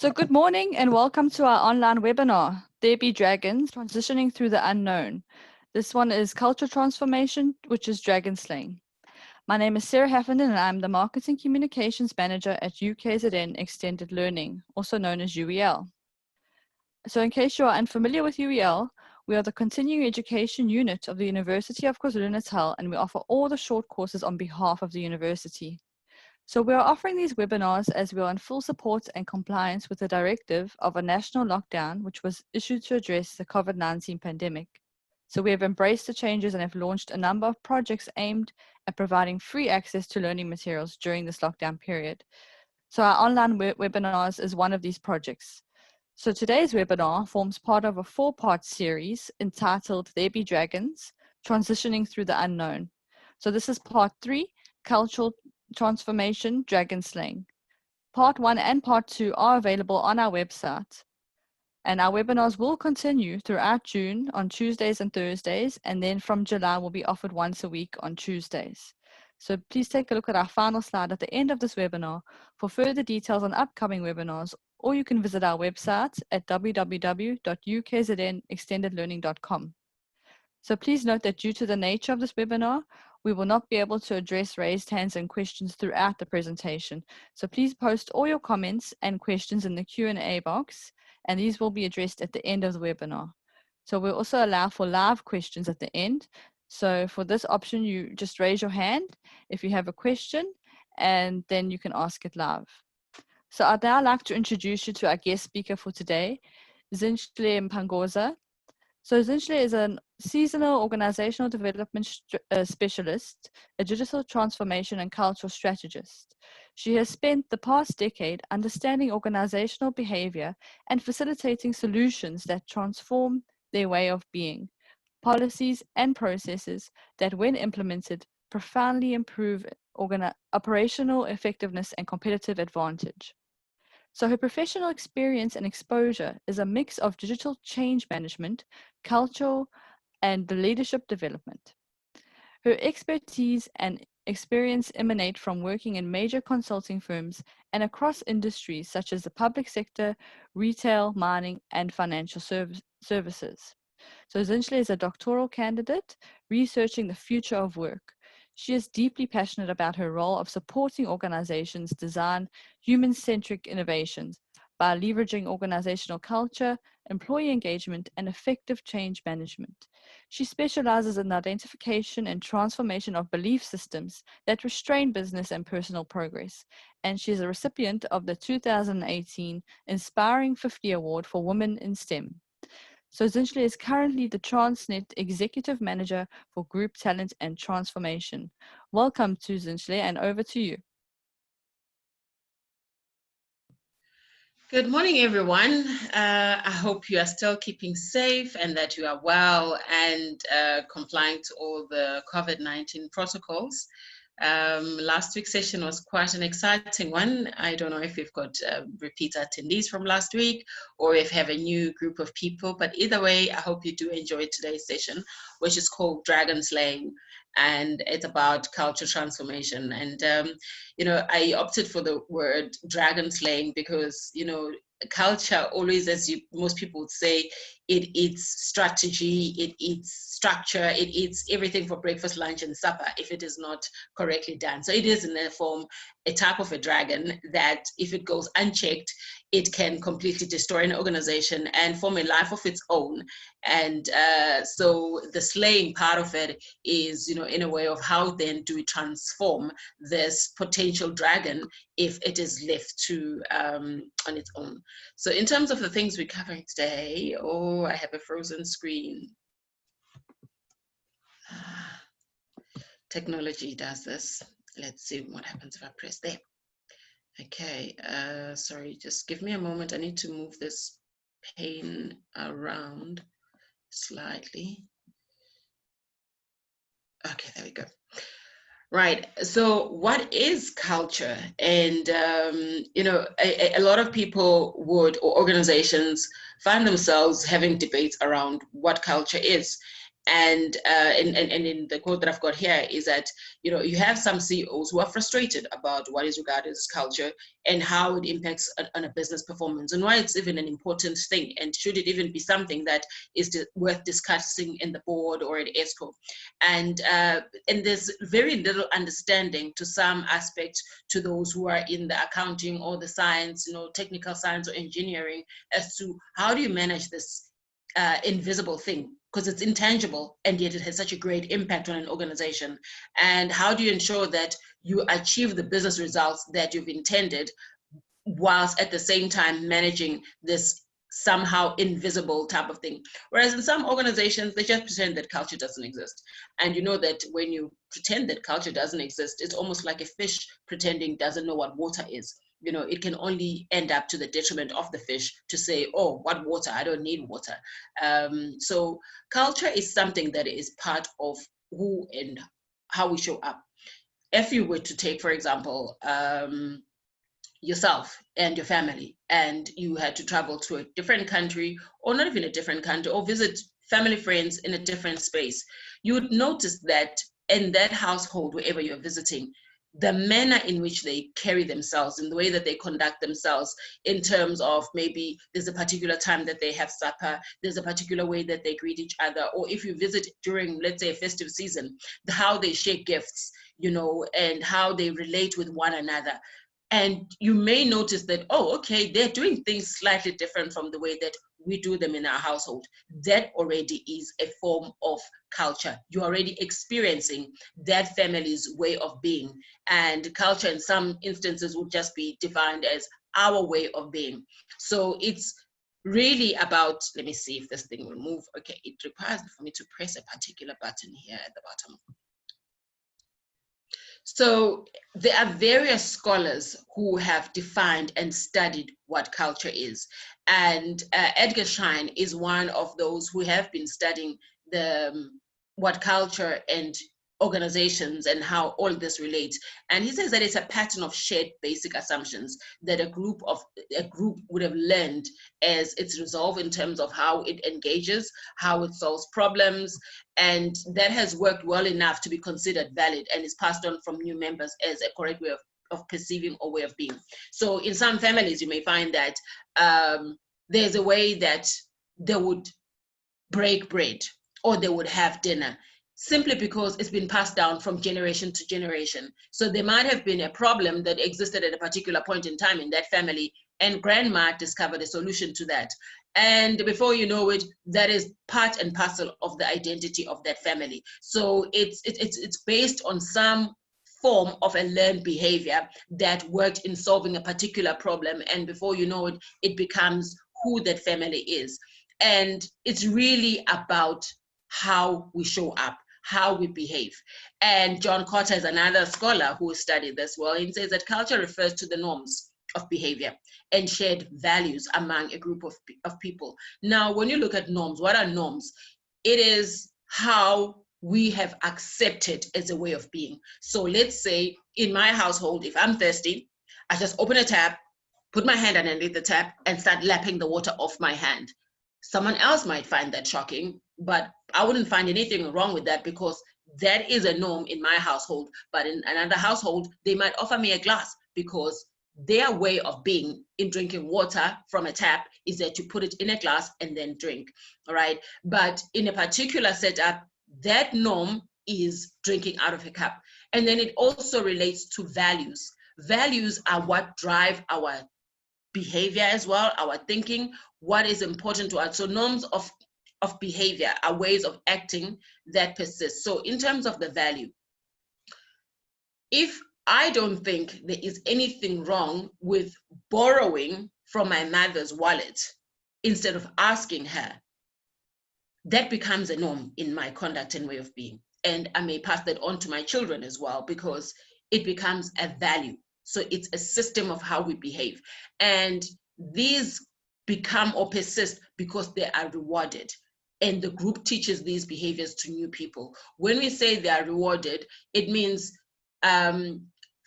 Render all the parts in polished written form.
So good morning and welcome to our online webinar, There Be Dragons, Transitioning Through the Unknown. This one is Culture Transformation, which is Dragon Slaying. My name is Sarah Haffenden and I'm the Marketing Communications Manager at UKZN Extended Learning, also known as UEL. So in case you are unfamiliar with UEL, we are the continuing education unit of the University of KwaZulu-Natal and we offer all the short courses on behalf of the university. So we are offering these webinars as we are in full support and compliance with the directive of a national lockdown, which was issued to address the COVID-19 pandemic. So we have embraced the changes and have launched a number of projects aimed at providing free access to learning materials during this lockdown period. So our online webinars is one of these projects. So today's webinar forms part of a 4-part series entitled There Be Dragons, Transitioning Through the Unknown. So this is part 3, Cultural Transformation, Dragon Slaying. Part 1 and Part 2 are available on our website. And our webinars will continue throughout June on Tuesdays and Thursdays, and then from July will be offered once a week on Tuesdays. So please take a look at our final slide at the end of this webinar for further details on upcoming webinars, or you can visit our website at www.ukznextendedlearning.com. So please note that due to the nature of this webinar, we will not be able to address raised hands and questions throughout the presentation. So please post all your comments and questions in the Q&A box, and these will be addressed at the end of the webinar. So we'll also allow for live questions at the end. So for this option, you just raise your hand if you have a question, and then you can ask it live. So I'd now like to introduce you to our guest speaker for today, Zinhle Mpangoza. So Zinhle is a seasonal organizational development specialist, a digital transformation and cultural strategist. She has spent the past decade understanding organizational behavior and facilitating solutions that transform their way of being, policies and processes that, when implemented, profoundly improve operational effectiveness and competitive advantage. So her professional experience and exposure is a mix of digital change management, cultural, and leadership development. Her expertise and experience emanate from working in major consulting firms and across industries such as the public sector, retail, mining, and financial services. So Zinhle is a doctoral candidate researching the future of work. She is deeply passionate about her role of supporting organizations design human-centric innovations by leveraging organizational culture, employee engagement, and effective change management. She specializes in the identification and transformation of belief systems that restrain business and personal progress, and she is a recipient of the 2018 Inspiring 50 Award for Women in STEM. So Zinhle is currently the Transnet Executive Manager for Group Talent and Transformation. Welcome to Zinhle, and over to you. Good morning, everyone. I hope you are still keeping safe and that you are well and complying to all the COVID-19 protocols. Last week's session was quite an exciting one. I don't know if we've got repeat attendees from last week or if we have a new group of people, but either way, I hope you do enjoy today's session, which is called Dragon Slaying, and it's about culture transformation. And, I opted for the word dragon slaying because, culture always, as most people would say, it eats strategy, it eats structure, it eats everything for breakfast, lunch, and supper if it is not correctly done. So it is in a form a type of a dragon that, if it goes unchecked, it can completely destroy an organization and form a life of its own. And so the slaying part of it is, in a way of how then do we transform this potential dragon if it is left to on its own. So in terms of the things we're covering today, I have a frozen screen. Technology does this. Let's see what happens if I press there. Okay, sorry, just give me a moment. I need to move this pane around slightly. Okay, there we go. Right. So what is culture? And, a lot of people or organizations find themselves having debates around what culture is. And in the quote that I've got here is that, you know, you have some CEOs who are frustrated about what is regarded as culture and how it impacts on a business performance, and why it's even an important thing, and should it even be something that is worth discussing in the board or at ESCO. And there's very little understanding to some aspect to those who are in the accounting or the science, you know, technical science or engineering, as to how do you manage this invisible thing, because it's intangible and yet it has such a great impact on an organization. And how do you ensure that you achieve the business results that you've intended, whilst at the same time managing this somehow invisible type of thing? Whereas in some organizations, they just pretend that culture doesn't exist. And you know that when you pretend that culture doesn't exist, it's almost like a fish pretending doesn't know what water is. You know, it can only end up to the detriment of the fish to say, oh, what water? I don't need water. So culture is something that is part of who and how we show up. If you were to take, for example, yourself and your family, and you had to travel to a different country, or not even a different country, or visit family friends in a different space, you would notice that in that household, wherever you're visiting, the manner in which they carry themselves, in the way that they conduct themselves, in terms of maybe there's a particular time that they have supper, there's a particular way that they greet each other, or if you visit during, let's say, a festive season, how they share gifts, you know, and how they relate with one another. And you may notice that, oh, okay, they're doing things slightly different from the way that we do them in our household. That already is a form of culture. You're already experiencing that family's way of being. And culture in some instances would just be defined as our way of being. So it's really about, let me see if this thing will move. Okay, it requires for me to press a particular button here at the bottom. So there are various scholars who have defined and studied what culture is. And Edgar Schein is one of those who have been studying what culture and organizations and how all this relates. And he says that it's a pattern of shared basic assumptions that a group would have learned as its resolve in terms of how it engages, how it solves problems, and that has worked well enough to be considered valid and is passed on from new members as a correct way of perceiving or way of being. So in some families, you may find that there's a way that they would break bread or they would have dinner, simply because it's been passed down from generation to generation. So there might have been a problem that existed at a particular point in time in that family, and grandma discovered a solution to that. And before you know it, that is part and parcel of the identity of that family. So it's based on some form of a learned behavior that worked in solving a particular problem. And before you know it, it becomes who that family is. And it's really about how we show up, how we behave. And John Cotter is another scholar who studied this well. He says that culture refers to the norms of behavior and shared values among a group of people. Now, when you look at norms, what are norms? It is how we have accepted as a way of being. So let's say in my household, if I'm thirsty, I just open a tap, put my hand underneath the tap, and start lapping the water off my hand. Someone else might find that shocking, but I wouldn't find anything wrong with that, because that is a norm in my household. But in another household, they might offer me a glass, because their way of being in drinking water from a tap is that you put it in a glass and then drink, all right? But in a particular setup, that norm is drinking out of a cup. And then it also relates to values. Values are what drive our behavior as well, our thinking, what is important to us. So norms of behavior are ways of acting that persist. So in terms of the value, if I don't think there is anything wrong with borrowing from my mother's wallet instead of asking her, that becomes a norm in my conduct and way of being. And I may pass that on to my children as well, because it becomes a value. So it's a system of how we behave. And these become or persist because they are rewarded. And the group teaches these behaviors to new people. When we say they are rewarded, it means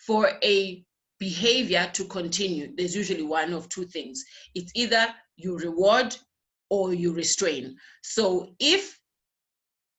for a behavior to continue, there's usually one of two things. It's either you reward or you restrain. So if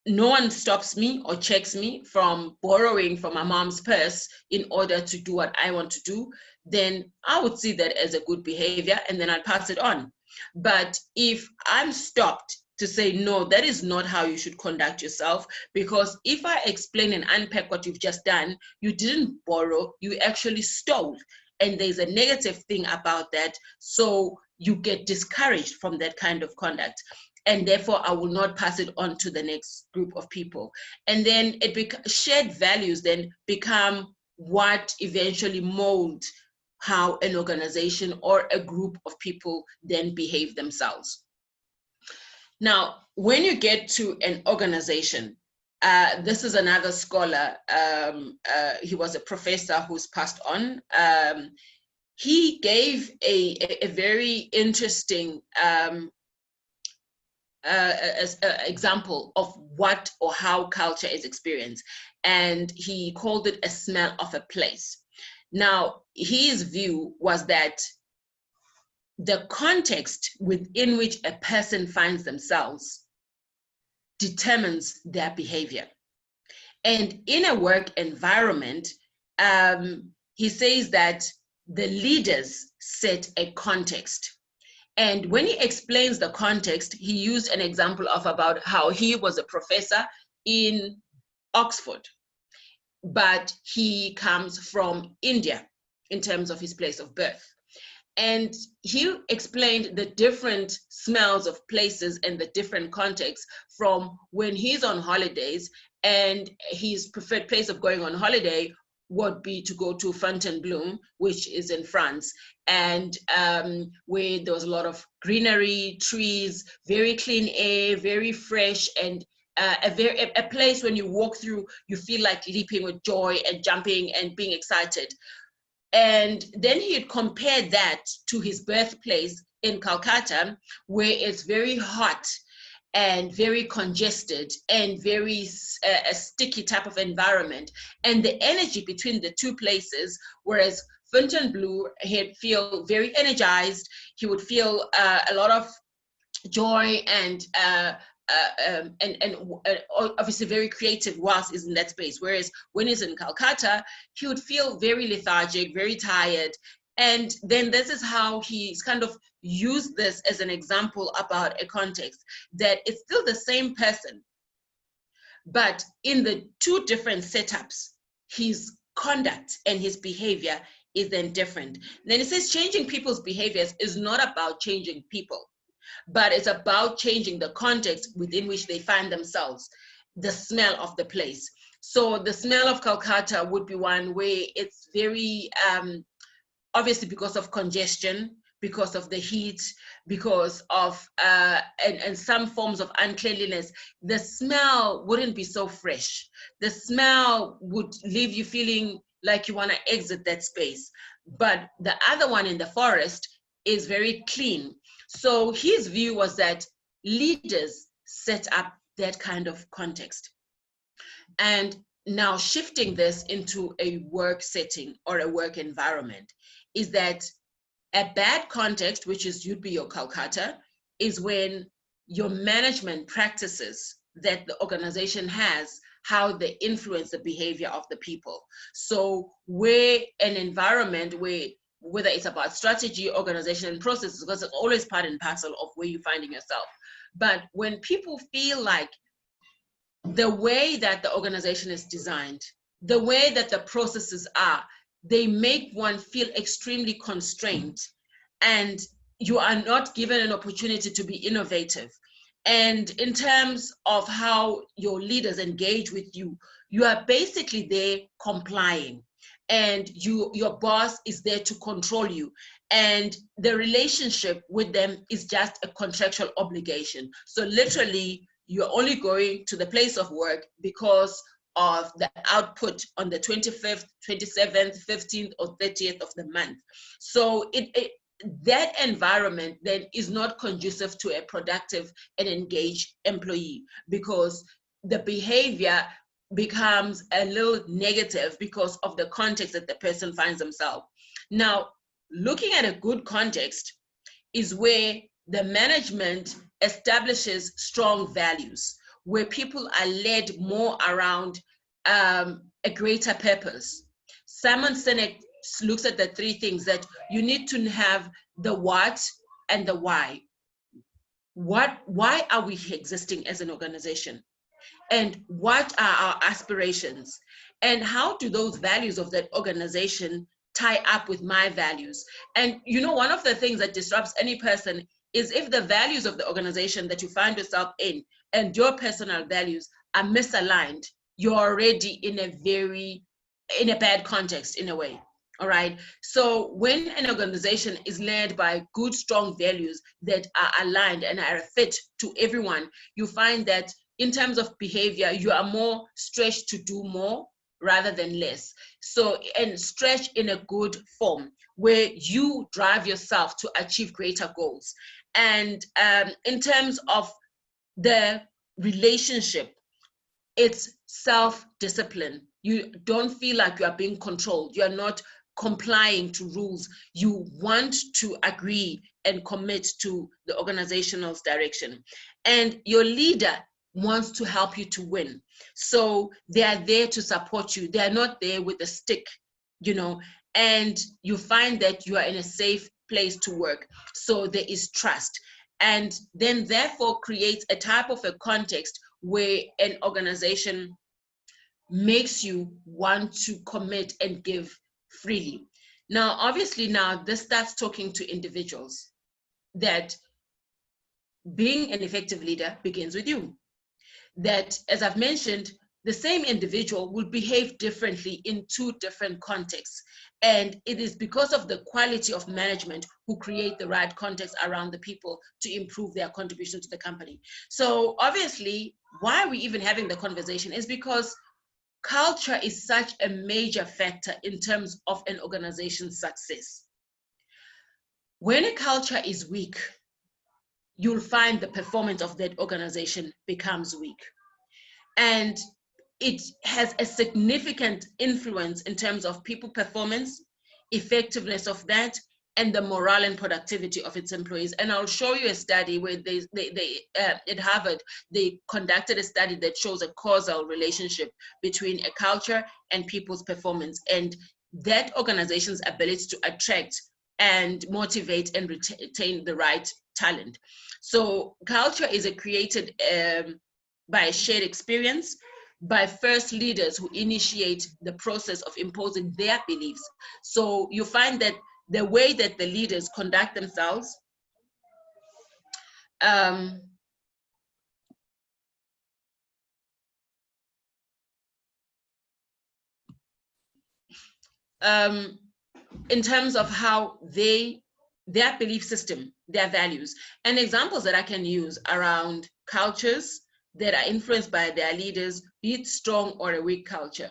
no one stops me or checks me from borrowing from my mom's purse in order to do what I want to do, then I would see that as a good behavior and then I'd pass it on. But if I'm stopped to say, no, that is not how you should conduct yourself, because if I explain and unpack what you've just done, you didn't borrow, you actually stole. And there's a negative thing about that. So you get discouraged from that kind of conduct. And therefore, I will not pass it on to the next group of people. And then shared values then become what eventually mold how an organization or a group of people then behave themselves. Now, when you get to an organization, this is another scholar, he was a professor who's passed on. He gave a very interesting example of what or how culture is experienced, and he called it a smell of a place. Now, his view was that the context within which a person finds themselves determines their behavior. And in a work environment, he says that the leaders set a context. And when he explains the context, he used an example of about how he was a professor in Oxford, but he comes from India in terms of his place of birth. And he explained the different smells of places and the different contexts from when he's on holidays, and his preferred place of going on holiday would be to go to Fontainebleau, which is in France, and where there was a lot of greenery, trees, very clean air, very fresh, and a place when you walk through, you feel like leaping with joy and jumping and being excited. And then he had compared that to his birthplace in Calcutta, where it's very hot and very congested and very a sticky type of environment. And the energy between the two places, whereas Fontainebleau, he'd feel very energized, he would feel a lot of joy and obviously very creative whilst he's in that space. Whereas when he's in Calcutta, he would feel very lethargic, very tired. And then this is how he's kind of used this as an example about a context, that it's still the same person, but in the two different setups, his conduct and his behavior is then different. Then it says changing people's behaviors is not about changing people, but it's about changing the context within which they find themselves, the smell of the place. So the smell of Calcutta would be one where it's very, obviously because of congestion, because of the heat, because of, and some forms of uncleanliness, the smell wouldn't be so fresh. The smell would leave you feeling like you want to exit that space. But the other one in the forest is very clean. So his view was that leaders set up that kind of context. And now shifting this into a work setting or a work environment is that a bad context, which is you'd be your Calcutta, is when your management practices that the organization has, how they influence the behavior of the people. So where an environment where, whether it's about strategy, organization, and processes, because it's always part and parcel of where you're finding yourself. But when people feel like the way that the organization is designed, the way that the processes are, they make one feel extremely constrained, and you are not given an opportunity to be innovative. And in terms of how your leaders engage with you, you are basically there complying, and your boss is there to control you, and the relationship with them is just a contractual obligation. So literally, you're only going to the place of work because of the output on the 25th, 27th, 15th, or 30th of the month. So that environment then is not conducive to a productive and engaged employee, because the behavior becomes a little negative because of the context that the person finds themselves. Now, looking at a good context is where the management establishes strong values, where people are led more around a greater purpose. Simon Sinek looks at the three things that you need to have: the what and the why. Why are we existing as an organization? And what are our aspirations? And how do those values of that organization tie up with my values? And one of the things that disrupts any person is if the values of the organization that you find yourself in and your personal values are misaligned, you're already in a bad context in a way. All right. So when an organization is led by good, strong values that are aligned and are a fit to everyone, you find that in terms of behavior, you are more stretched to do more rather than less. So, and stretch in a good form where you drive yourself to achieve greater goals. And in terms of the relationship, it's self-discipline. You don't feel like you are being controlled. You are not complying to rules. You want to agree and commit to the organizational direction. And your leader wants to help you to win. So they are there to support you. They are not there with a stick, and you find that you are in a safe place to work. So there is trust. And then therefore creates a type of a context where an organization makes you want to commit and give freely. Now, obviously, now this starts talking to individuals that being an effective leader begins with you. That, as I've mentioned, the same individual will behave differently in two different contexts. And it is because of the quality of management who create the right context around the people to improve their contribution to the company. So obviously, why are we even having the conversation is because culture is such a major factor in terms of an organization's success. When a culture is weak, you'll find the performance of that organization becomes weak. And it has a significant influence in terms of people performance, effectiveness of that, and the morale and productivity of its employees. And I'll show you a study where at Harvard, they conducted a study that shows a causal relationship between a culture and people's performance, and that organization's ability to attract and motivate and retain the right talent. So culture is created by a shared experience, by first leaders who initiate the process of imposing their beliefs. So you find that the way that the leaders conduct themselves in terms of how their belief system, their values, and examples that I can use around cultures that are influenced by their leaders, be it strong or a weak culture.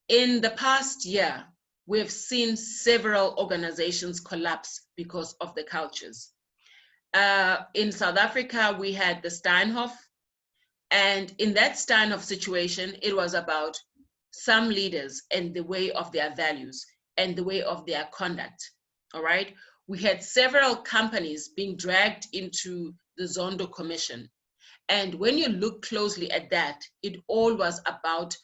In the past year, we've seen several organizations collapse because of the cultures. In South Africa, we had the Steinhoff, and in that Steinhoff situation, it was about some leaders and the way of their values and the way of their conduct, all right? We had several companies being dragged into the Zondo Commission. And when you look closely at that, it all was about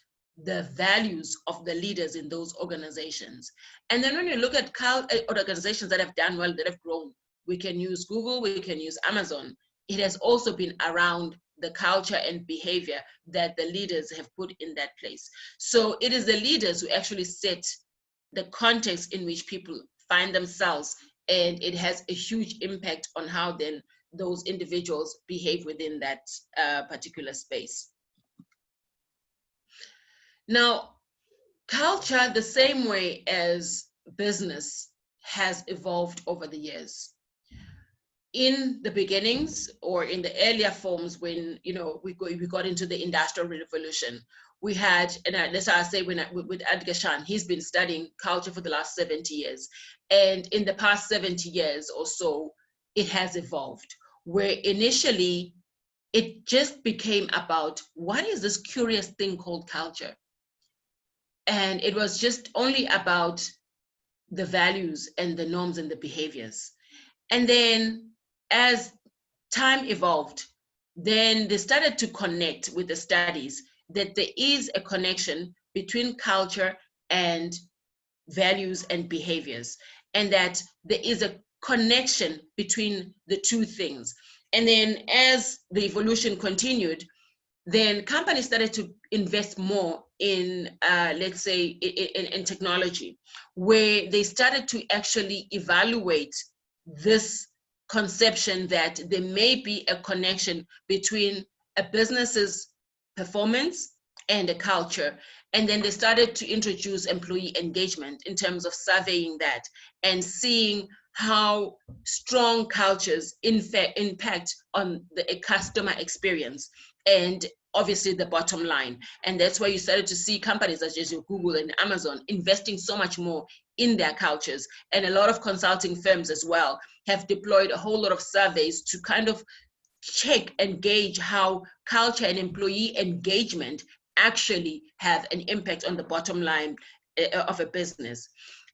the values of the leaders in those organizations. And then when you look at organizations that have done well, that have grown, we can use Google, we can use Amazon. It has also been around the culture and behavior that the leaders have put in that place. So it is the leaders who actually set the context in which people find themselves, and it has a huge impact on how then those individuals behave within that particular space. Now, culture, the same way as business, has evolved over the years. In the beginnings, or in the earlier forms, when we got into the Industrial Revolution, we had, and that's why I say with Edgar Schein, he's been studying culture for the last 70 years. And in the past 70 years or so, it has evolved, where initially it just became about what is this curious thing called culture? And it was just only about the values and the norms and the behaviors. And then as time evolved, then they started to connect with the studies that there is a connection between culture and values and behaviors, and that there is a connection between the two things. And then as the evolution continued, then companies started to invest more in, let's say, in technology, where they started to actually evaluate this conception that there may be a connection between a business's performance and a culture. And then they started to introduce employee engagement in terms of surveying that and seeing how strong cultures impact on the customer experience and obviously the bottom line. And that's why you started to see companies such as your Google and Amazon investing so much more in their cultures. And a lot of consulting firms as well have deployed a whole lot of surveys to kind of check and gauge how culture and employee engagement actually have an impact on the bottom line of a business.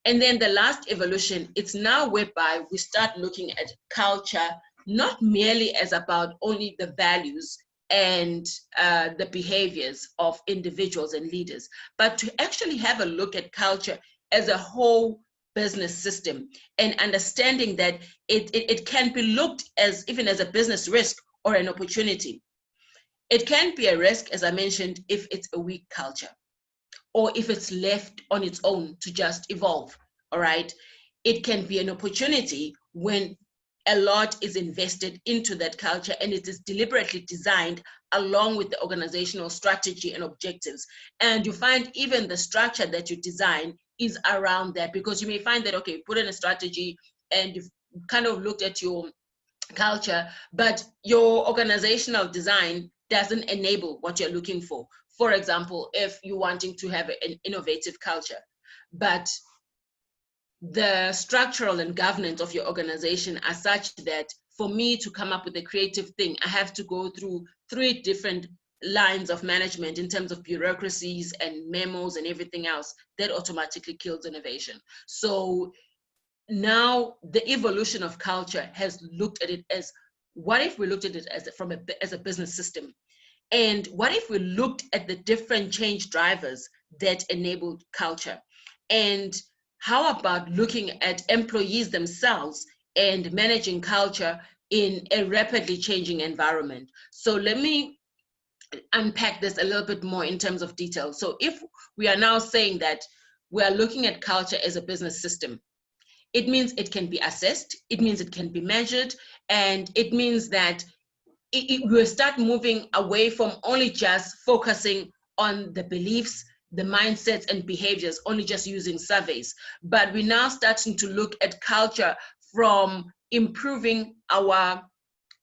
And then the last evolution, it's now whereby we start looking at culture not merely as about only the values and the behaviors of individuals and leaders, but to actually have a look at culture as a whole business system, and understanding that it can be looked as even as a business risk or an opportunity. It can be a risk, as I mentioned, if it's a weak culture or if it's left on its own to just evolve, all right? It can be an opportunity when a lot is invested into that culture and it is deliberately designed along with the organizational strategy and objectives. And you find even the structure that you design is around that, because you may find that, okay, put in a strategy and you've kind of looked at your culture, but your organizational design doesn't enable what you're looking for. For example, if you're wanting to have an innovative culture, but the structural and governance of your organization are such that for me to come up with a creative thing, I have to go through 3 different lines of management in terms of bureaucracies and memos and everything else, that automatically kills innovation. So now the evolution of culture has looked at it as, what if we looked at it as a business system? And what if we looked at the different change drivers that enabled culture? And how about looking at employees themselves and managing culture in a rapidly changing environment? So let me unpack this a little bit more in terms of detail. So if we are now saying that we are looking at culture as a business system, it means it can be assessed, it means it can be measured, and it means that we'll start moving away from only just focusing on the beliefs, the mindsets and behaviors, only just using surveys. But we're now starting to look at culture from improving our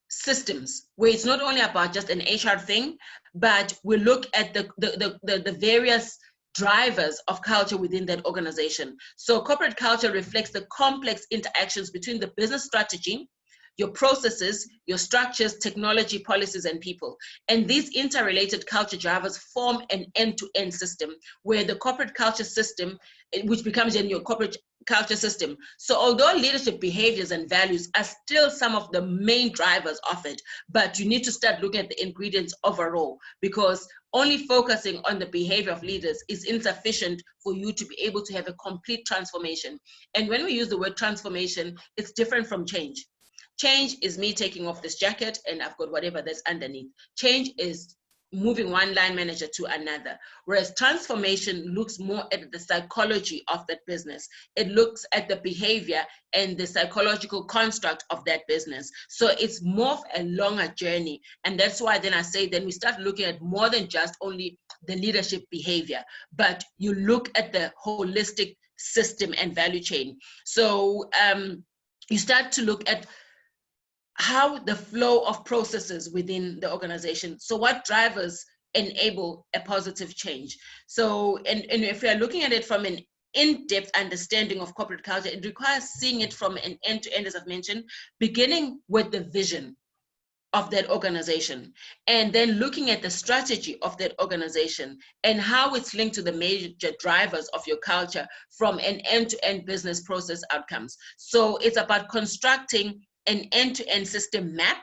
systems, where it's not only about just an HR thing, but we look at the various drivers of culture within that organization. So corporate culture reflects the complex interactions between the business strategy, your processes, your structures, technology, policies, and people. And these interrelated culture drivers form an end-to-end system, where the corporate culture system, which becomes then your corporate culture system. So although leadership behaviors and values are still some of the main drivers of it, but you need to start looking at the ingredients overall, because only focusing on the behavior of leaders is insufficient for you to be able to have a complete transformation. And when we use the word transformation, it's different from change. Change is me taking off this jacket and I've got whatever that's underneath. Change is moving one line manager to another, whereas transformation looks more at the psychology of that business. It looks at the behavior and the psychological construct of that business. So it's more of a longer journey. And that's why then I say, then we start looking at more than just only the leadership behavior, but you look at the holistic system and value chain. So you start to look at how the flow of processes within the organization. So what drivers enable a positive change? So, and if we are looking at it from an in-depth understanding of corporate culture, it requires seeing it from an end-to-end, as I've mentioned, beginning with the vision of that organization, and then looking at the strategy of that organization and how it's linked to the major drivers of your culture from an end-to-end business process outcomes. So it's about constructing an end-to-end system map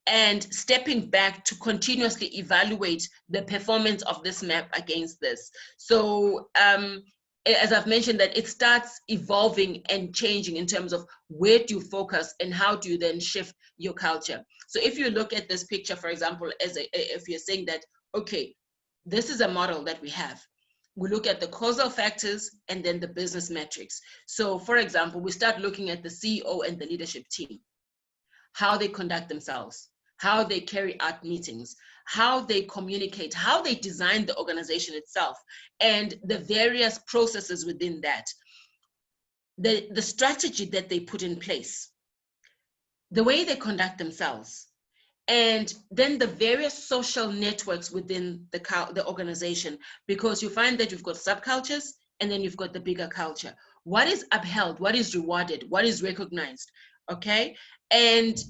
and stepping back to continuously evaluate the performance of this map against this. So as I've mentioned, that it starts evolving and changing in terms of where do you focus and how do you then shift your culture. So if you look at this picture, for example, if you're saying that, okay, this is a model that we have. We look at the causal factors and then the business metrics. So for example, we start looking at the CEO and the leadership team, how they conduct themselves, how they carry out meetings, how they communicate, how they design the organization itself, and the various processes within that, the strategy that they put in place, the way they conduct themselves, and then the various social networks within the organization, because you find that you've got subcultures and then you've got the bigger culture. What is upheld, what is rewarded, what is recognized, okay? And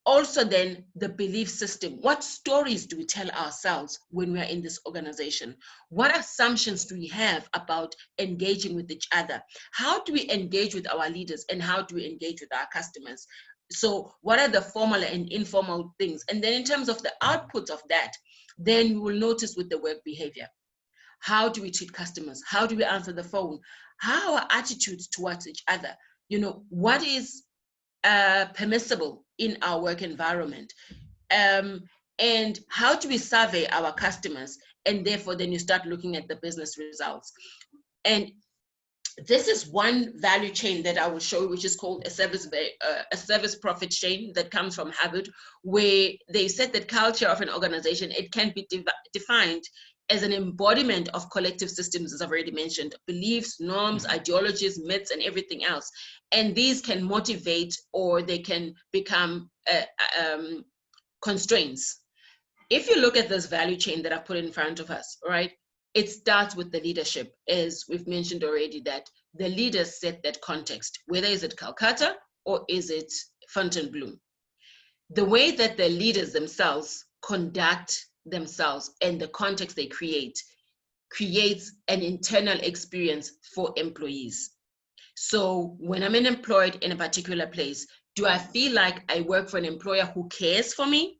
also then the belief system. What stories do we tell ourselves when we are in this organization? What assumptions do we have about engaging with each other? How do we engage with our leaders and how do we engage with our customers? So what are the formal and informal things? And then in terms of the output of that, then you will notice with the work behavior. How do we treat customers? How do we answer the phone? How are attitudes towards each other? You know, what is permissible in our work environment? And how do we survey our customers? And therefore, then you start looking at the business results. And this is one value chain that I will show you, which is called a service profit chain that comes from Harvard, where they said that culture of an organization, it can be defined as an embodiment of collective systems, as I've already mentioned, beliefs, norms, ideologies, myths, and everything else. And these can motivate or they can become constraints. If you look at this value chain that I've put in front of us, right, it starts with the leadership, as we've mentioned already, that the leaders set that context, whether is it Calcutta or is it Fontainebleau. The way that the leaders themselves conduct themselves and the context they creates an internal experience for employees. So when I'm employed in a particular place, do I feel like I work for an employer who cares for me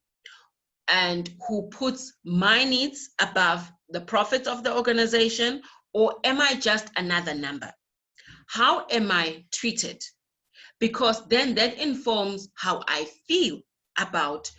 and who puts my needs above the profits of the organization, or am I just another number? How am I treated? Because then that informs how I feel about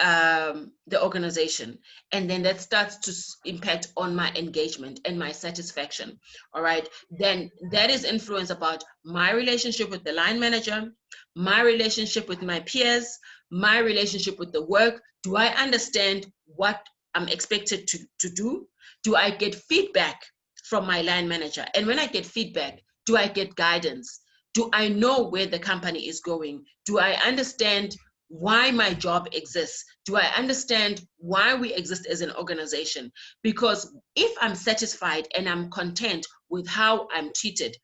the organization, and then that starts to impact on my engagement and my satisfaction. All right, then that is influence about my relationship with the line manager, my relationship with my peers, my relationship with the work. Do I understand what I'm expected to do? Do I get feedback from my line manager? And when I get feedback, do I get guidance? Do I know where the company is going? Do I understand why my job exists? Do I understand why we exist as an organization? Because if I'm satisfied and I'm content with how I'm treated,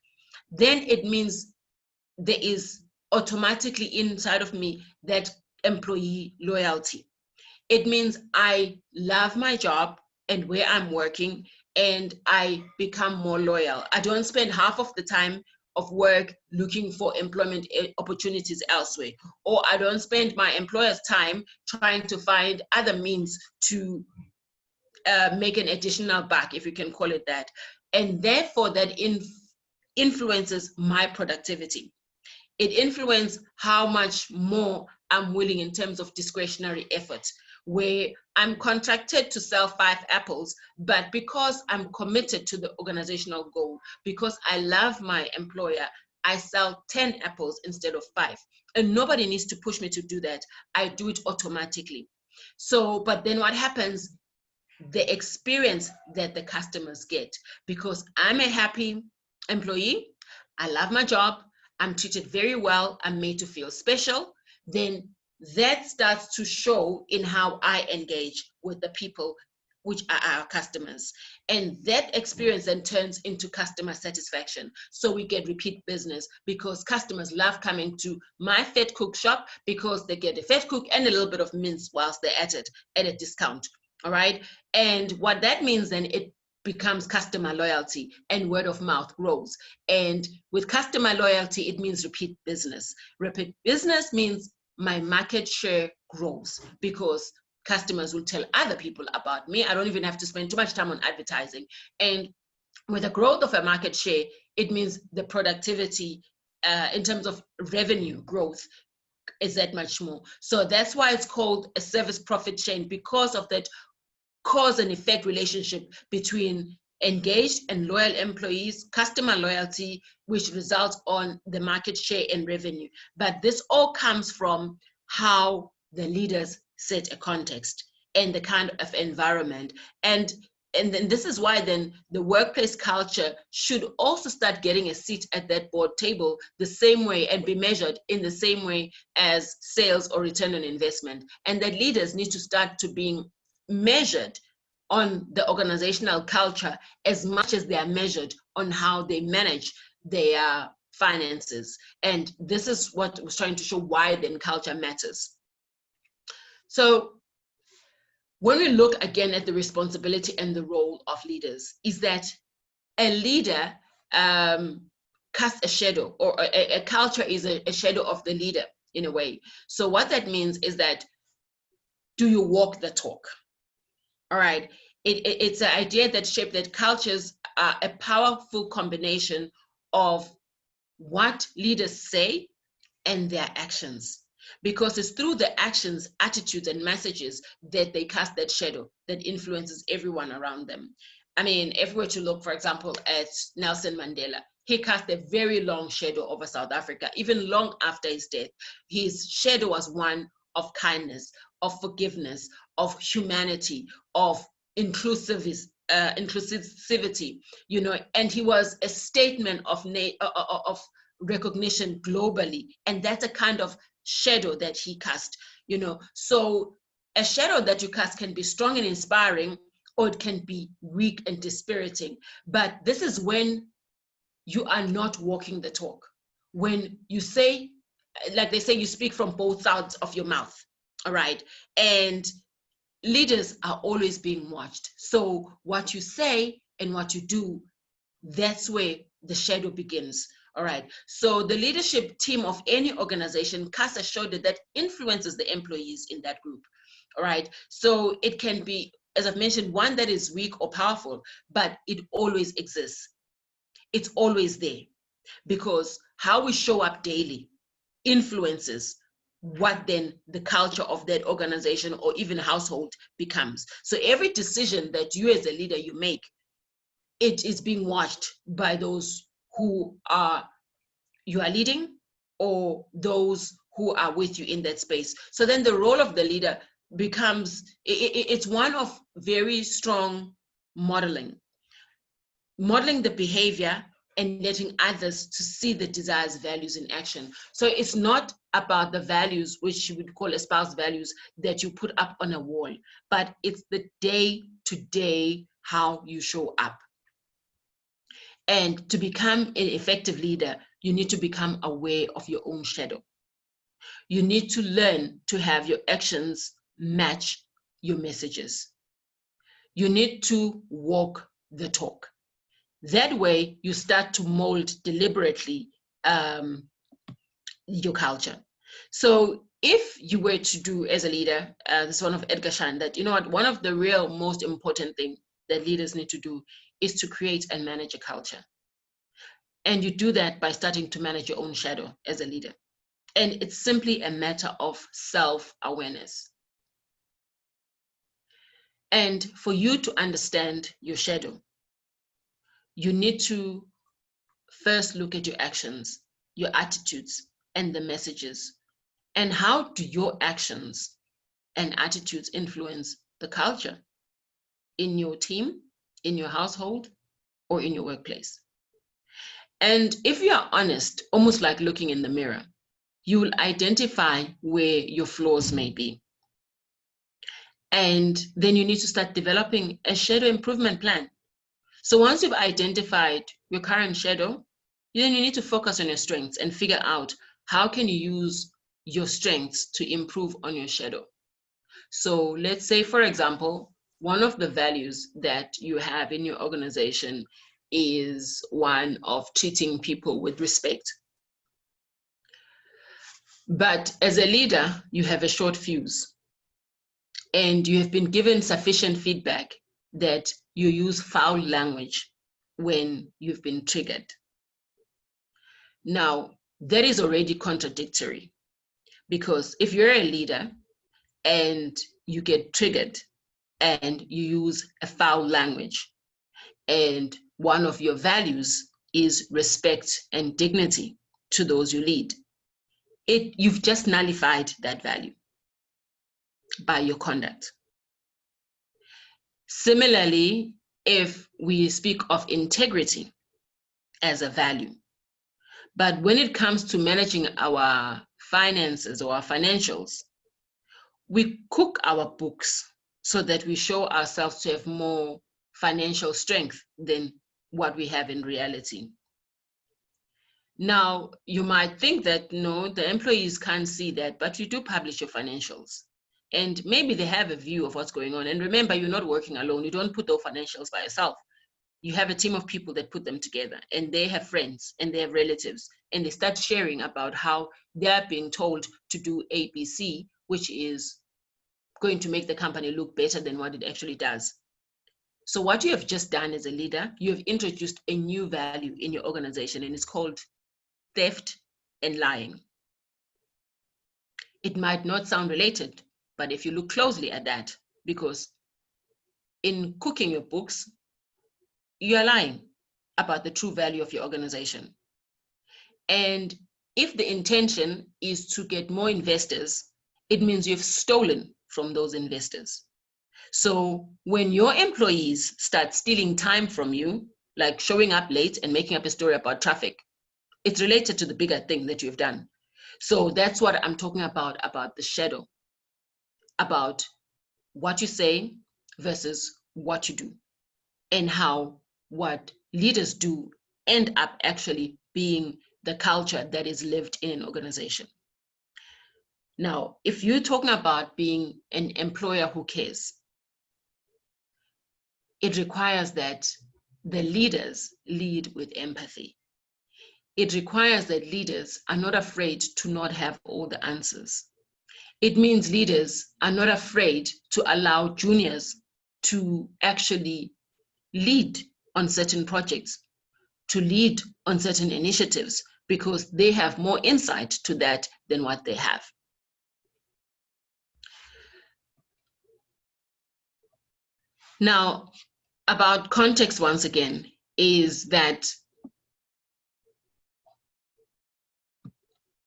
then it means there is automatically inside of me that employee loyalty. It means I love my job and where I'm working, and I become more loyal. I don't spend half of the time of work looking for employment opportunities elsewhere, or I don't spend my employer's time trying to find other means to make an additional buck, if you can call it that. And therefore that influences my productivity. It influences how much more I'm willing in terms of discretionary effort, where I'm contracted to sell 5 apples, but because I'm committed to the organizational goal, because I love my employer, I sell 10 apples instead of 5. And nobody needs to push me to do that. I do it automatically. So, but then what happens? The experience that the customers get, because I'm a happy employee, I love my job, I'm treated very well, I'm made to feel special, then that starts to show in how I engage with the people which are our customers. And that experience then turns into customer satisfaction. So we get repeat business because customers love coming to my Fat Cook shop because they get a Fat Cook and a little bit of mince whilst they're at it at a discount. All right. And what that means then, it becomes customer loyalty and word of mouth grows. And with customer loyalty, it means repeat business. Repeat business means my market share grows because customers will tell other people about me. I don't even have to spend too much time on advertising. And with the growth of a market share, it means the productivity in terms of revenue growth is that much more. So that's why it's called a service profit chain, because of that cause and effect relationship between engaged and loyal employees, customer loyalty, which results on the market share and revenue. But this all comes from how the leaders set a context and the kind of environment. And then this is why then the workplace culture should also start getting a seat at that board table the same way and be measured in the same way as sales or return on investment. And that leaders need to start to being measured on the organizational culture as much as they are measured on how they manage their finances. And this is what was trying to show why then culture matters. So when we look again at the responsibility and the role of leaders, is that a leader casts a shadow, or a culture is a shadow of the leader in a way. So what that means is that, do you walk the talk? All right, it's an idea that shaped that cultures are a powerful combination of what leaders say and their actions, because it's through the actions, attitudes, and messages that they cast that shadow that influences everyone around them. I mean, if we were to look, for example, at Nelson Mandela, he cast a very long shadow over South Africa, even long after his death. His shadow was one of kindness, of forgiveness, of humanity, of inclusivity, you know, and he was a statement of recognition globally. And that's a kind of shadow that he cast, you know. So a shadow that you cast can be strong and inspiring, or it can be weak and dispiriting. But this is when you are not walking the talk. When you say, like they say, you speak from both sides of your mouth, all right? And leaders are always being watched. So what you say and what you do, that's where the shadow begins. All right. So the leadership team of any organization casts a shadow that influences the employees in that group. All right. So it can be, as I've mentioned, one that is weak or powerful, but it always exists. It's always there, because how we show up daily influences what then the culture of that organization or even household becomes. So every decision that you as a leader you make, it is being watched by those who you are leading, or those who are with you in that space. So then the role of the leader becomes, it's one of very strong modeling the behavior and letting others to see the desired values in action. So it's not about the values, which you would call espoused values, that you put up on a wall, but it's the day-to-day how you show up. And to become an effective leader, you need to become aware of your own shadow. You need to learn to have your actions match your messages. You need to walk the talk. That way, you start to mold deliberately your culture. So if you were to do as a leader, this is one of Edgar Schein, that, you know what, one of the real most important thing that leaders need to do is to create and manage a culture. And you do that by starting to manage your own shadow as a leader. And it's simply a matter of self-awareness. And for you to understand your shadow, you need to first look at your actions, your attitudes, and the messages. And how do your actions and attitudes influence the culture in your team, in your household, or in your workplace? And if you are honest, almost like looking in the mirror, you will identify where your flaws may be. And then you need to start developing a shadow improvement plan. So once you've identified your current shadow, then you need to focus on your strengths and figure out how can you use your strengths to improve on your shadow. So let's say, for example, one of the values that you have in your organization is one of treating people with respect. But as a leader, you have a short fuse, and you have been given sufficient feedback that you use foul language when you've been triggered. Now, that is already contradictory, because if you're a leader and you get triggered and you use a foul language, and one of your values is respect and dignity to those you lead, you've just nullified that value by your conduct. Similarly, if we speak of integrity as a value, but when it comes to managing our finances or our financials, we cook our books so that we show ourselves to have more financial strength than what we have in reality. Now, you might think that, no, the employees can't see that, but you do publish your financials. And maybe they have a view of what's going on. And remember, you're not working alone. You don't put those financials by yourself. You have a team of people that put them together, and they have friends and they have relatives, and they start sharing about how they're being told to do ABC, which is going to make the company look better than what it actually does. So what you have just done as a leader, you have introduced a new value in your organization, and it's called theft and lying. It might not sound related, but if you look closely at that, because in cooking your books, you are lying about the true value of your organization. And if the intention is to get more investors, it means you've stolen from those investors. So when your employees start stealing time from you, like showing up late and making up a story about traffic, it's related to the bigger thing that you've done. So that's what I'm talking about the shadow, about what you say versus what you do, and how what leaders do end up actually being the culture that is lived in an organization. Now, if you're talking about being an employer who cares, it requires that the leaders lead with empathy. It requires that leaders are not afraid to not have all the answers. It means leaders are not afraid to allow juniors to actually lead on certain projects, to lead on certain initiatives, because they have more insight to that than what they have. Now, about context, once again, is that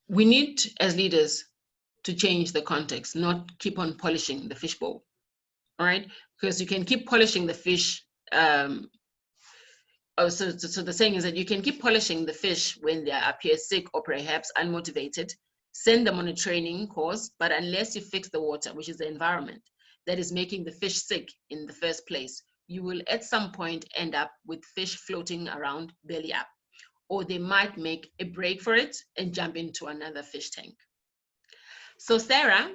we need, as leaders, to change the context, not keep on polishing the fishbowl, all right? Because you can keep polishing the fish. So the saying is that you can keep polishing the fish when they appear sick or perhaps unmotivated, send them on a training course, but unless you fix the water, which is the environment that is making the fish sick in the first place, you will at some point end up with fish floating around belly up, or they might make a break for it and jump into another fish tank. So Sarah,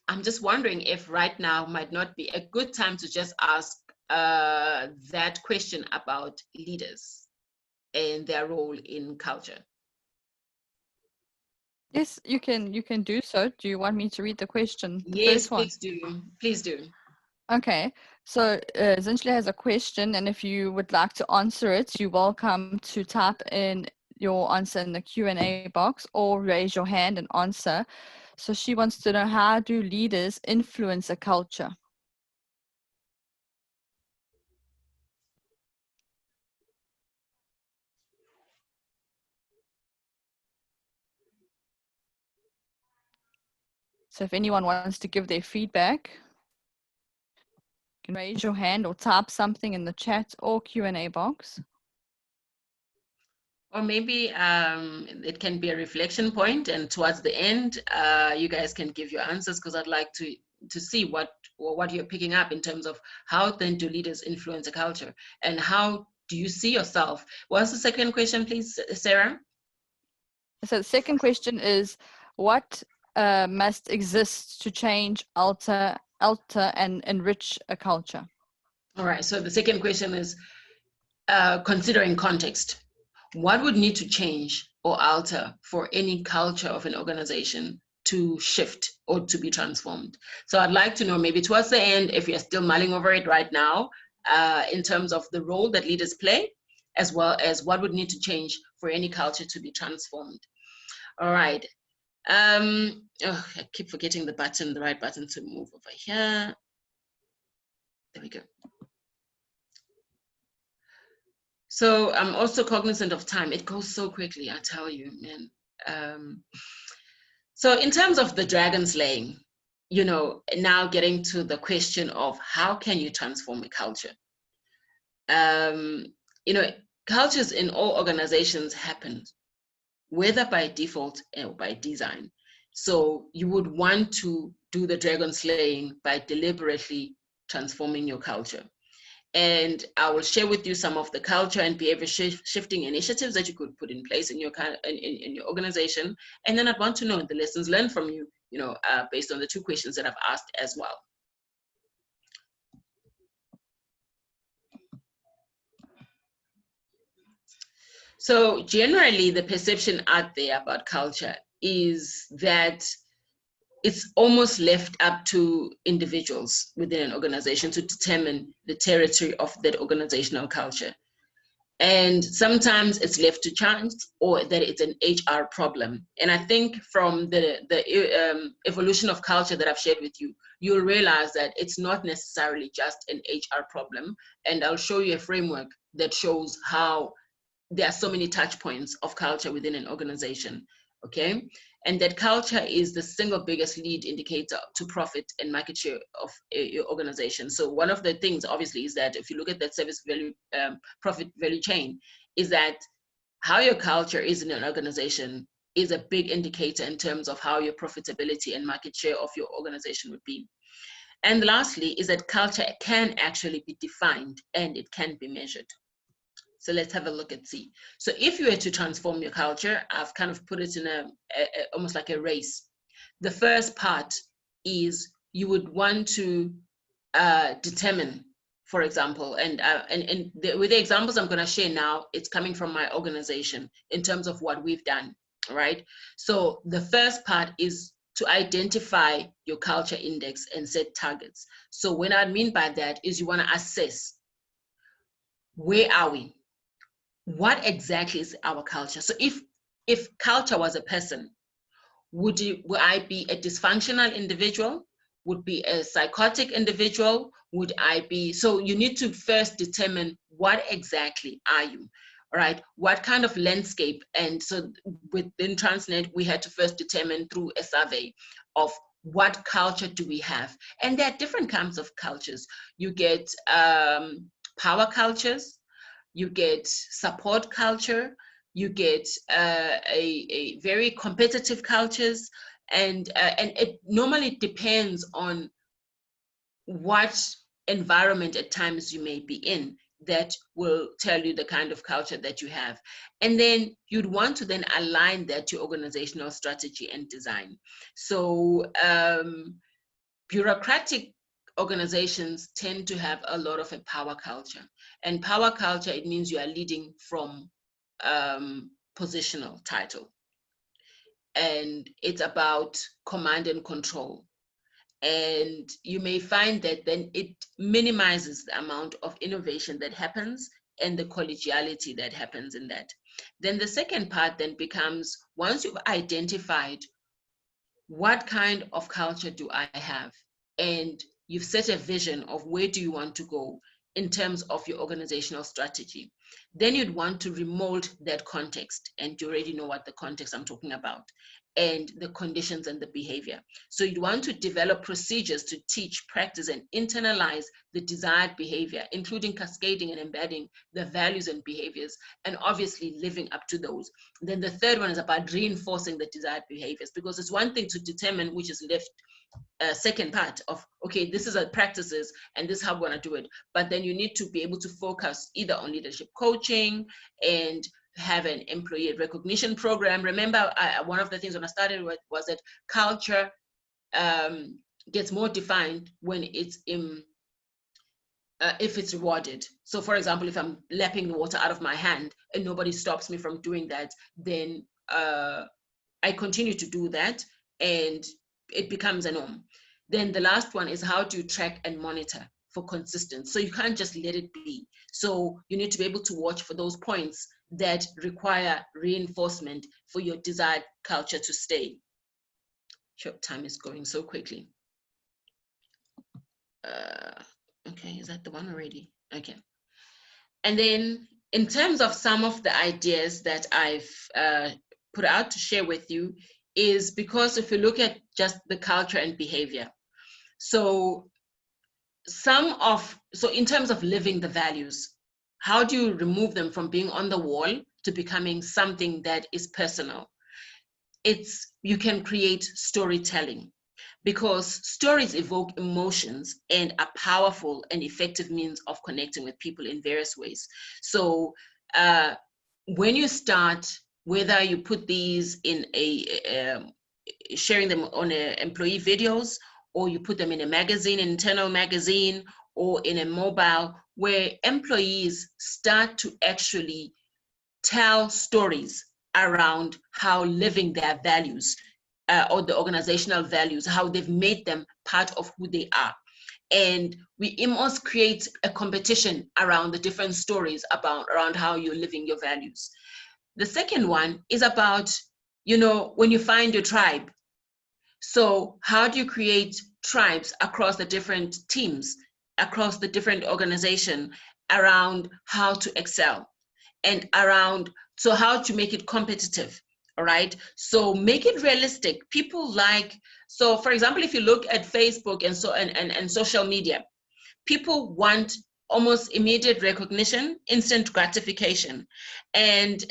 I'm just wondering if right now might not be a good time to just ask that question about leaders and their role in culture. Yes, you can do so. Do you want me to read the question? Yes, please do. Please do. Okay, so Zinhle has a question, and if you would like to answer it, you're welcome to type in your answer in the Q&A box or raise your hand and answer. So she wants to know, how do leaders influence a culture? So if anyone wants to give their feedback, you can raise your hand or type something in the chat or Q&A box. Or maybe it can be a reflection point, and towards the end, you guys can give your answers, because I'd like to see what you're picking up in terms of how then do leaders influence a culture, and how do you see yourself? What's the second question, please, Sarah? So the second question is, what must exist to change, alter, and enrich a culture? All right, so the second question is, considering context, what would need to change or alter for any culture of an organization to shift or to be transformed. So I'd like to know, maybe towards the end, if you're still mulling over it right now, in terms of the role that leaders play, as well as what would need to change for any culture to be transformed. All right. I keep forgetting the right button to move over here. There we go. So I'm also cognizant of time. It goes so quickly, I tell you, man. So in terms of the dragon slaying, you know, now getting to the question of how can you transform a culture? You know, cultures in all organizations happen, whether by default or by design. So you would want to do the dragon slaying by deliberately transforming your culture. And I will share with you some of the culture and behavior shifting initiatives that you could put in place in your in your organization. And then I'd want to know the lessons learned from you, you know, based on the 2 questions that I've asked as well. So generally, the perception out there about culture is that it's almost left up to individuals within an organization to determine the territory of that organizational culture. And sometimes it's left to chance, or that it's an HR problem. And I think from the evolution of culture that I've shared with you, you'll realize that it's not necessarily just an HR problem. And I'll show you a framework that shows how there are so many touch points of culture within an organization, okay? And that culture is the single biggest lead indicator to profit and market share of your organization. So one of the things, obviously, is that if you look at that service value, profit value chain, is that how your culture is in an organization is a big indicator in terms of how your profitability and market share of your organization would be. And lastly, is that culture can actually be defined and it can be measured. So let's have a look at C. So if you were to transform your culture, I've kind of put it in almost like a race. The first part is you would want to determine, for example, with the examples I'm going to share now, it's coming from my organization in terms of what we've done, right? So the first part is to identify your culture index and set targets. So what I mean by that is you want to assess, where are we? What exactly is our culture? So if culture was a person, would I be a dysfunctional individual? Would be a psychotic individual? Would I be, so you need to first determine what exactly are you, all right? What kind of landscape? And so within Transnet, we had to first determine through a survey of what culture do we have? And there are different kinds of cultures. You get power cultures, you get support culture, you get a very competitive cultures, and it normally depends on what environment at times you may be in that will tell you the kind of culture that you have. And then you'd want to then align that to organizational strategy and design. So bureaucratic organizations tend to have a lot of a power culture. And power culture, it means you are leading from positional title. And it's about command and control. And you may find that then it minimizes the amount of innovation that happens and the collegiality that happens in that. Then the second part then becomes, once you've identified what kind of culture do I have, and you've set a vision of where do you want to go in terms of your organizational strategy, then you'd want to remold that context, and you already know what the context I'm talking about, and the conditions and the behavior. So you'd want to develop procedures to teach, practice, and internalize the desired behavior, including cascading and embedding the values and behaviors, and obviously living up to those. Then the third one is about reinforcing the desired behaviors, because it's one thing to determine which is left, second part of, okay, this is our practices and this is how we're going to do it. But then you need to be able to focus either on leadership coaching and have an employee recognition program. Remember, one of the things when I started with was that culture gets more defined when it's in, if it's rewarded. So for example, if I'm lapping the water out of my hand and nobody stops me from doing that, then I continue to do that. and it becomes a norm. Then the last one is, how do you track and monitor for consistency? So you can't just let it be. So you need to be able to watch for those points that require reinforcement for your desired culture to stay. Sure, time is going so quickly. Okay, is that the one already? Okay. And then in terms of some of the ideas that I've put out to share with you, is because if you look at just the culture and behavior, so in terms of living the values, how do you remove them from being on the wall to becoming something that is personal? You can create storytelling, because stories evoke emotions and are powerful and effective means of connecting with people in various ways. So when you start, whether you put these in sharing them on employee videos, or you put them in a magazine, an internal magazine, or in a mobile, where employees start to actually tell stories around how living their values or the organizational values, how they've made them part of who they are. And we almost create a competition around the different stories around how you're living your values. The second one is about, when you find your tribe. So how do you create tribes across the different teams, across the different organization, around how to excel and around, so how to make it competitive? All right. So make it realistic. People so for example, if you look at Facebook and social media, people want almost immediate recognition, instant gratification. And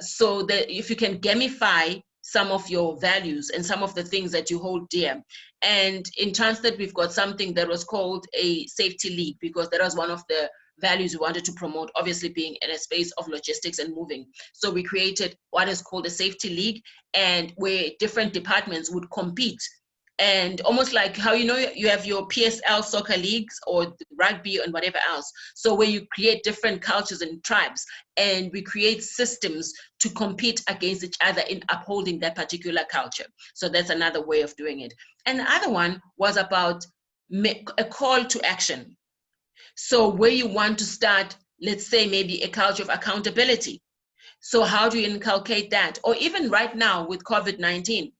so that if you can gamify some of your values and some of the things that you hold dear. And in Transnet, we've got something that was called a safety league, because that was one of the values we wanted to promote, obviously being in a space of logistics and moving. So we created what is called a safety league, and where different departments would compete. And almost like how, you have your PSL soccer leagues or rugby and whatever else. So where you create different cultures and tribes, and we create systems to compete against each other in upholding that particular culture. So that's another way of doing it. And the other one was about a call to action. So where you want to start, let's say maybe a culture of accountability. So how do you inculcate that? Or even right now with COVID-19,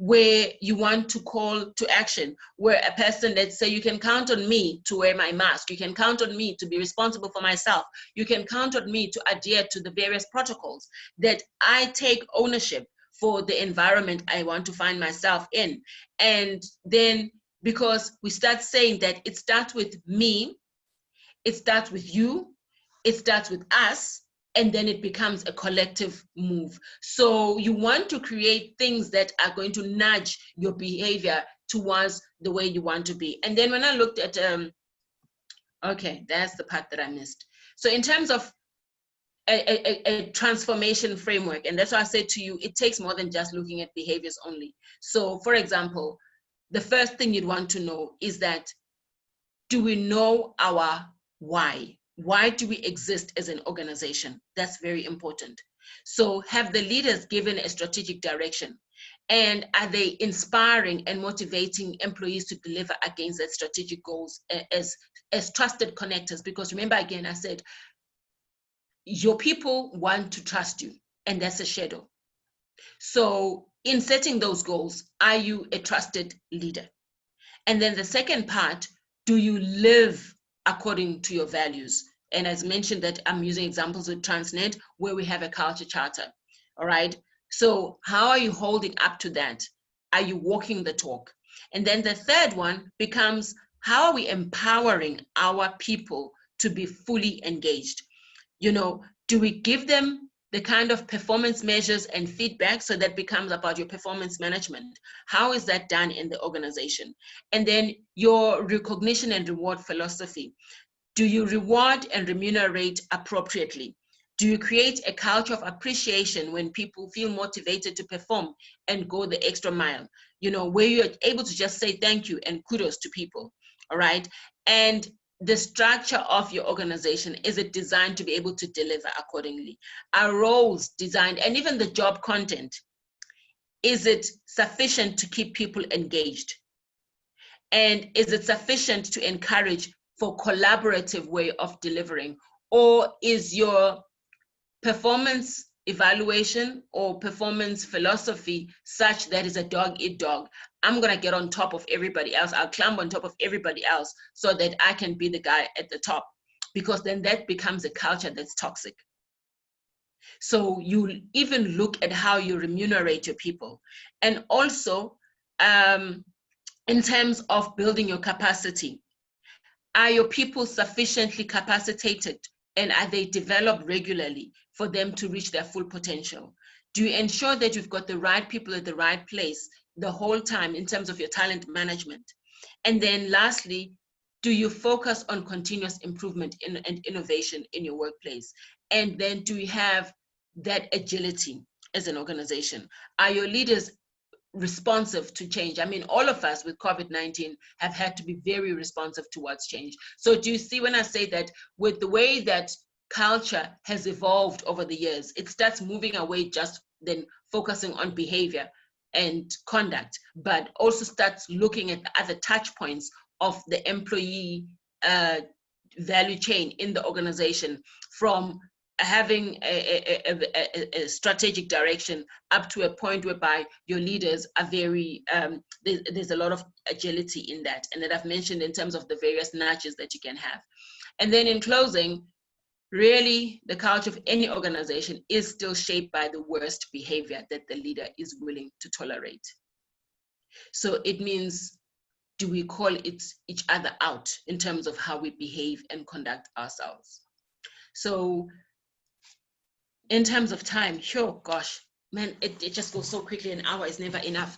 where you want to call to action, where a person, let's say, you can count on me to wear my mask, you can count on me to be responsible for myself, you can count on me to adhere to the various protocols, that I take ownership for the environment I want to find myself in. And then, because we start saying that it starts with me, it starts with you, it starts with us, and then it becomes a collective move. So you want to create things that are going to nudge your behavior towards the way you want to be. And then when I looked at, okay, that's the part that I missed. So in terms of a transformation framework, and that's why I said to you, it takes more than just looking at behaviors only. So for example, the first thing you'd want to know is that, do we know our why? Why do we exist as an organization? That's very important. So have the leaders given a strategic direction? And are they inspiring and motivating employees to deliver against that strategic goals as trusted connectors? Because remember, again, I said, your people want to trust you, and that's a shadow. So in setting those goals, are you a trusted leader? And then the second part, do you live according to your values? And as mentioned, that I'm using examples with Transnet, where we have a culture charter. All right. So how are you holding up to that? Are you walking the talk? And then the third one becomes, how are we empowering our people to be fully engaged? Do we give them the kind of performance measures and feedback? So that becomes about your performance management. How is that done in the organization? And then your recognition and reward philosophy. Do you reward and remunerate appropriately? Do you create a culture of appreciation when people feel motivated to perform and go the extra mile? Where you're able to just say thank you and kudos to people, all right? And the structure of your organization, is it designed to be able to deliver accordingly? Are roles designed, and even the job content, is it sufficient to keep people engaged? And is it sufficient to encourage for collaborative way of delivering? Or is your performance evaluation or performance philosophy such that is a dog eat dog? I'm going to get on top of everybody else. I'll climb on top of everybody else so that I can be the guy at the top, because then that becomes a culture that's toxic. So you even look at how you remunerate your people. And also, in terms of building your capacity, are your people sufficiently capacitated, and are they developed regularly for them to reach their full potential? Do you ensure that you've got the right people at the right place the whole time in terms of your talent management? And then lastly, do you focus on continuous improvement and innovation in your workplace? And then do you have that agility as an organization? Are your leaders responsive to change? I mean, all of us with COVID-19 have had to be very responsive towards change. So do you see when I say that with the way that culture has evolved over the years, it starts moving away just then focusing on behavior and conduct, but also starts looking at the other touch points of the employee value chain in the organization, from having a strategic direction up to a point whereby your leaders are very, there's a lot of agility in that, and that I've mentioned in terms of the various nudges that you can have. And then in closing, really the culture of any organization is still shaped by the worst behavior that the leader is willing to tolerate. So it means, do we call it each other out in terms of how we behave and conduct ourselves? So in terms of time, sure, gosh, man, it just goes so quickly. An hour is never enough.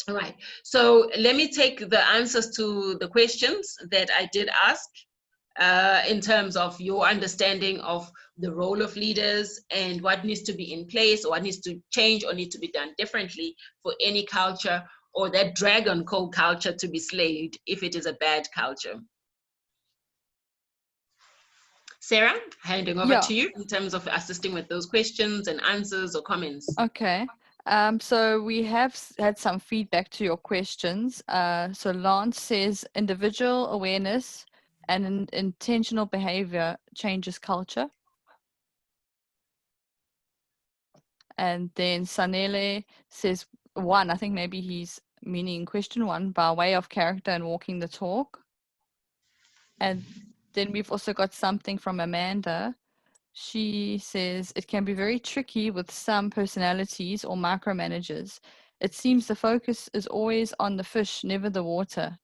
All right, so let me take the answers to the questions that I did ask in terms of your understanding of the role of leaders and what needs to be in place, or what needs to change or need to be done differently for any culture, or that dragon called culture, to be slayed if it is a bad culture. Sarah, handing over to you in terms of assisting with those questions and answers or comments. Okay. So we have had some feedback to your questions. So Lance says individual awareness and intentional behavior changes culture. And then Sanele says one, I think maybe he's meaning question one, by way of character and walking the talk. And then we've also got something from Amanda. She says it can be very tricky with some personalities or micromanagers. It seems the focus is always on the fish, never the water.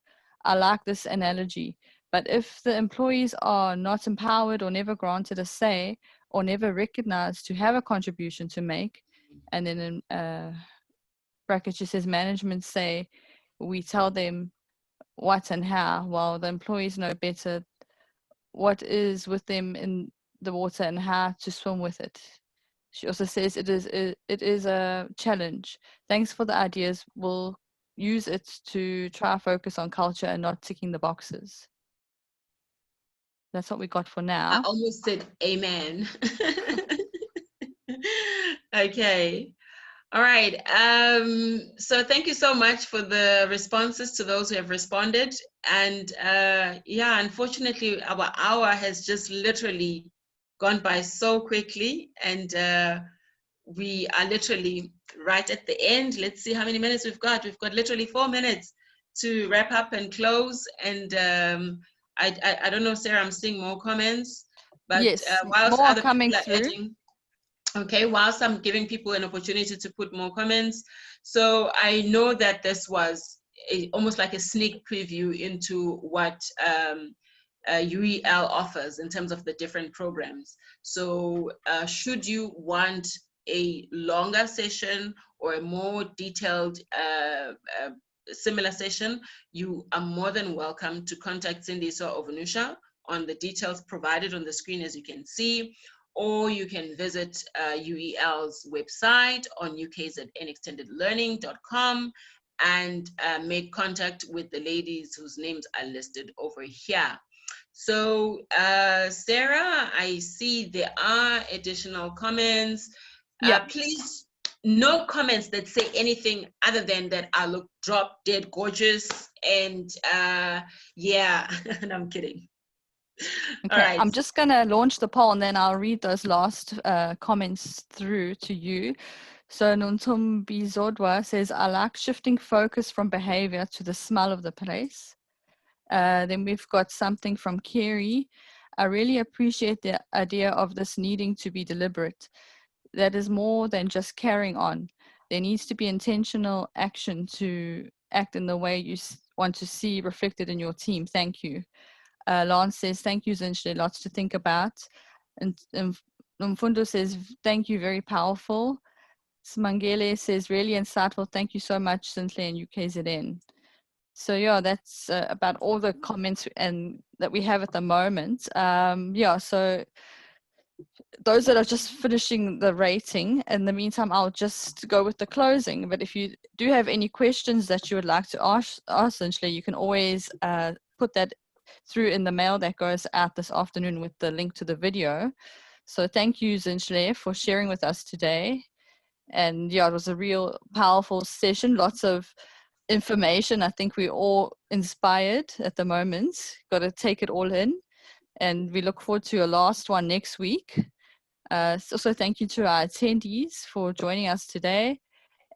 I like this analogy. But if the employees are not empowered or never granted a say or never recognized to have a contribution to make, and then in brackets she says management say we tell them what and how, while the employees know better what is with them in the water and how to swim with it. She also says it is a challenge. Thanks for the ideas. We'll use it to try to focus on culture and not ticking the boxes. That's what we got for now. I almost said amen. Okay. All right. So thank you so much for the responses to those who have responded. And yeah, unfortunately, our hour has just literally gone by so quickly, and we are literally right at the end. Let's see how many minutes we've got. We've got literally 4 minutes to wrap up and close. And I don't know, Sarah, I'm seeing more comments, but yes, whilst more other coming people are through. adding, okay, whilst I'm giving people an opportunity to put more comments. So I know that this was almost like a sneak preview into what UEL offers in terms of the different programs. So should you want a longer session or a more detailed similar session, you are more than welcome to contact Sindisa or Vanusha on the details provided on the screen, as you can see, or you can visit UEL's website on ukznextendedlearning.com and make contact with the ladies whose names are listed over here. So Sarah, I see there are additional comments. Yeah. Please no comments that say anything other than that I look drop dead gorgeous and yeah. And I'm kidding. Okay, All right. I'm just going to launch the poll and then I'll read those last comments through to you. So Nontumbi Zodwa says, I like shifting focus from behavior to the smell of the place. Then we've got something from Kerry. I really appreciate the idea of this needing to be deliberate. That is more than just carrying on. There needs to be intentional action to act in the way you want to see reflected in your team. Thank you. Lance says, thank you, Zinhle, lots to think about. And Mfundo says, thank you, very powerful. Smangele says, really insightful. Thank you so much, Zinhle and UKZN. So yeah, that's about all the comments and that we have at the moment. Yeah, so those that are just finishing the rating, in the meantime, I'll just go with the closing. But if you do have any questions that you would like to ask Zinhle, you can always put that through in the mail that goes out this afternoon with the link to the video. So thank you, Zinhle, for sharing with us today. And yeah, it was a real powerful session, lots of information. I think we're all inspired at the moment, got to take it all in. And we look forward to a last one next week. So thank you to our attendees for joining us today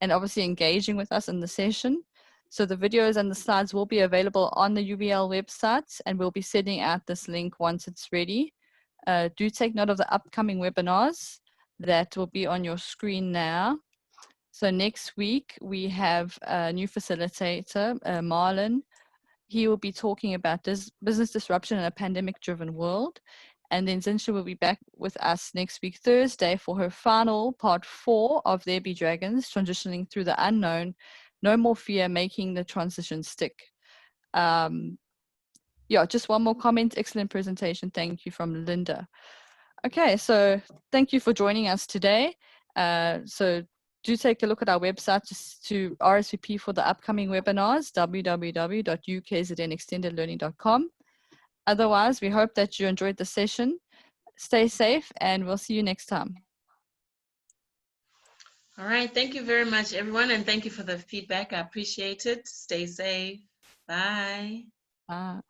and obviously engaging with us in the session. So the videos and the slides will be available on the UBL website, and we'll be sending out this link once it's ready. Do take note of the upcoming webinars that will be on your screen now. So next week we have a new facilitator, Marlon. He will be talking about business disruption in a pandemic-driven world. And then Zinhle will be back with us next week, Thursday, for her final part 4 of There Be Dragons, transitioning through the unknown, no more fear, making the transition stick. Yeah, just one more comment. Excellent presentation. Thank you, from Linda. Okay, so thank you for joining us today. So do take a look at our website to RSVP for the upcoming webinars, www.ukznextendedlearning.com. Otherwise, we hope that you enjoyed the session. Stay safe, and we'll see you next time. All right. Thank you very much, everyone. And thank you for the feedback. I appreciate it. Stay safe. Bye. Bye.